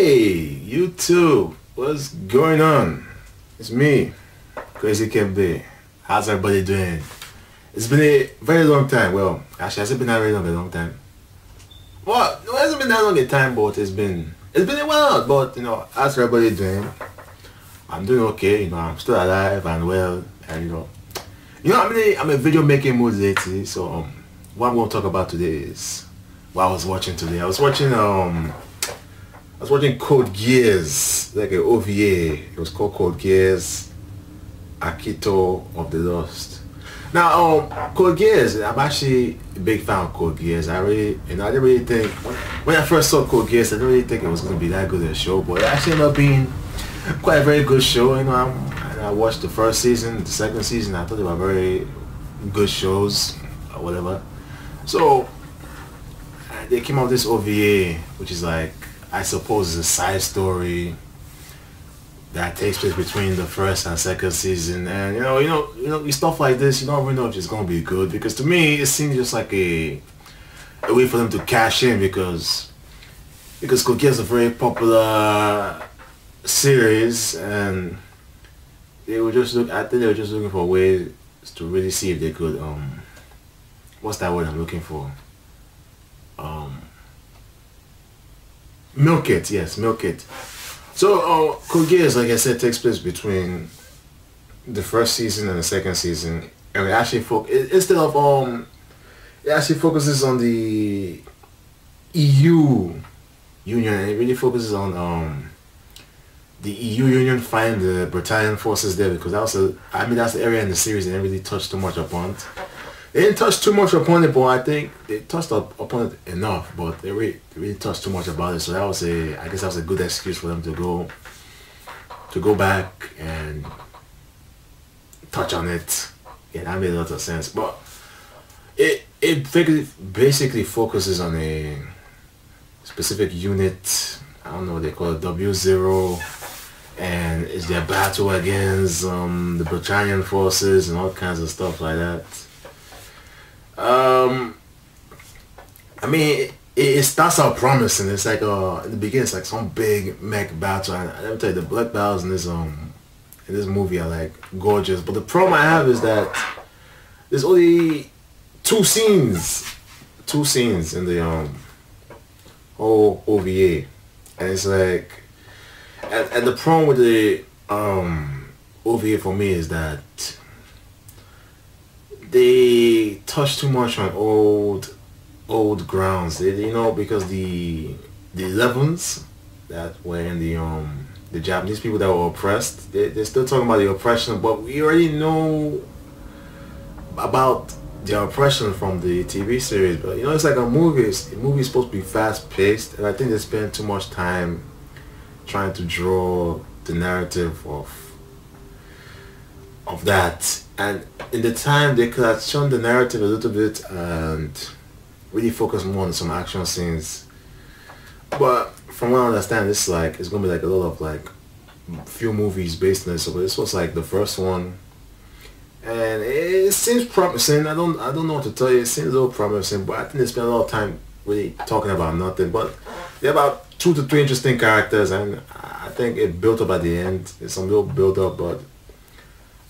Hey, YouTube, what's going on? It's me, Crazy Kembe. How's everybody doing? It's been a very long time. Well, actually, has it been a very long time? Well, no, it hasn't been that long a time, but it's been a while. But how's everybody doing? I'm doing okay. I'm still alive and well, and I'm in video making mood lately. So what I'm going to talk about today is what I was watching today. I was watching Code Geass, like an OVA. It was called Code Geass, Akito of the Lost. Now, Code Geass, I'm actually a big fan of Code Geass. I didn't really think, when I first saw Code Geass, I didn't really think it was going to be that good a show, but it actually ended up being quite a very good show. And I watched the first season, the second season. I thought they were very good shows, or whatever. So they came out with this OVA, which is like, I suppose, it's a side story that takes place between the first and second season. And stuff like this, you don't really know if it's gonna be good, because to me it seems just like a way for them to cash in, because Code Geass is a very popular series, and I think they were just looking for ways to really see if they could what's that word I'm looking for? Milk it, yes, milk it. So Code Geass, like I said, takes place between the first season and the second season, and it actually it actually focuses on the EU Union, and it really focuses on the EU Union fighting the Britannian forces there, because that's the area in the series they didn't really touch too much upon. They didn't touch too much upon it, but I think they touched upon it enough, but they really touched too much about it. So I guess that was a good excuse for them to go back and touch on it. Yeah, that made a lot of sense. But it basically focuses on a specific unit. I don't know what they call it, W0, and it's their battle against the Britannian forces and all kinds of stuff like that. It starts out promising. It's like in the beginning, it's like some big mech battle, and let me tell you, the black battles in this movie are like gorgeous. But the problem I have is that there's only two scenes in the whole OVA, and it's like, and the problem with the OVA for me is that they touch too much on old grounds. Because the 11s that were in the Japanese people that were oppressed, they're still talking about the oppression, but we already know about the oppression from the TV series. But it's like a movie. A movie is supposed to be fast paced, and I think they spend too much time trying to draw the narrative of that. And in the time, they could have shown the narrative a little bit and really focus more on some action scenes. But from what I understand, it's going to be like a lot of few movies based on this. So this was like the first one, and it seems promising. I don't know what to tell you. It seems a little promising, but I think they spent a lot of time really talking about nothing. But there are about 2 to 3 interesting characters, and I think it built up at the end. There's some little build up, but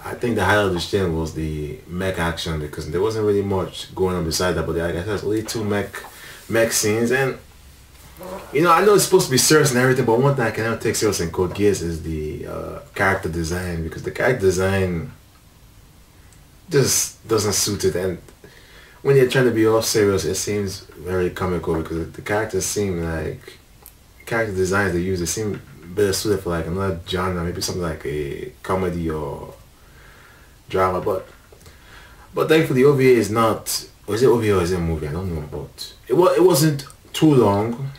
I think the highlight of the stream was the mech action, because there wasn't really much going on beside that. But I guess there's only 2 mech scenes, and I know it's supposed to be serious and everything, but one thing I cannot take serious in Code Geass is the character design, because the character design just doesn't suit it. And when you're trying to be all serious, it seems very comical, because the characters seem like character designs they use. They seem better suited for like another genre, maybe something like a comedy or drama, but thankfully the OVA is not, or is it OVA or is it a movie? I don't know, but it wasn't too long.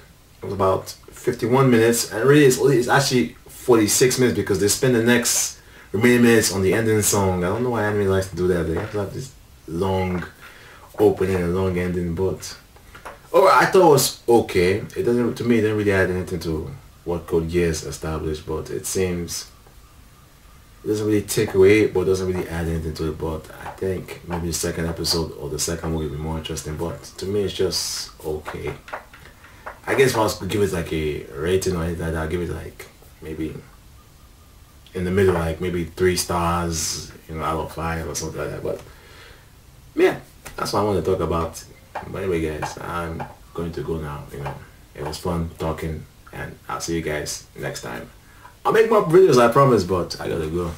It was about 51 minutes, and really it's actually 46 minutes, because they spend the next remaining minutes on the ending song. I don't know why anime likes to do that. They have to have this long opening and long ending, but I thought it was okay. It didn't really add anything to what Code Geass established, but it doesn't really take away, but doesn't really add anything to it. But I think maybe the second episode or the second movie will be more interesting. But to me, it's just okay. I guess if I was to give it like a rating or anything like that, I'll give it like maybe in the middle, like maybe 3 stars, you know, out of 5 or something like that. But yeah, that's what I want to talk about. But anyway, guys, I'm going to go now. You know, it was fun talking, and I'll see you guys next time. I'll make more videos, I promise, but I gotta go.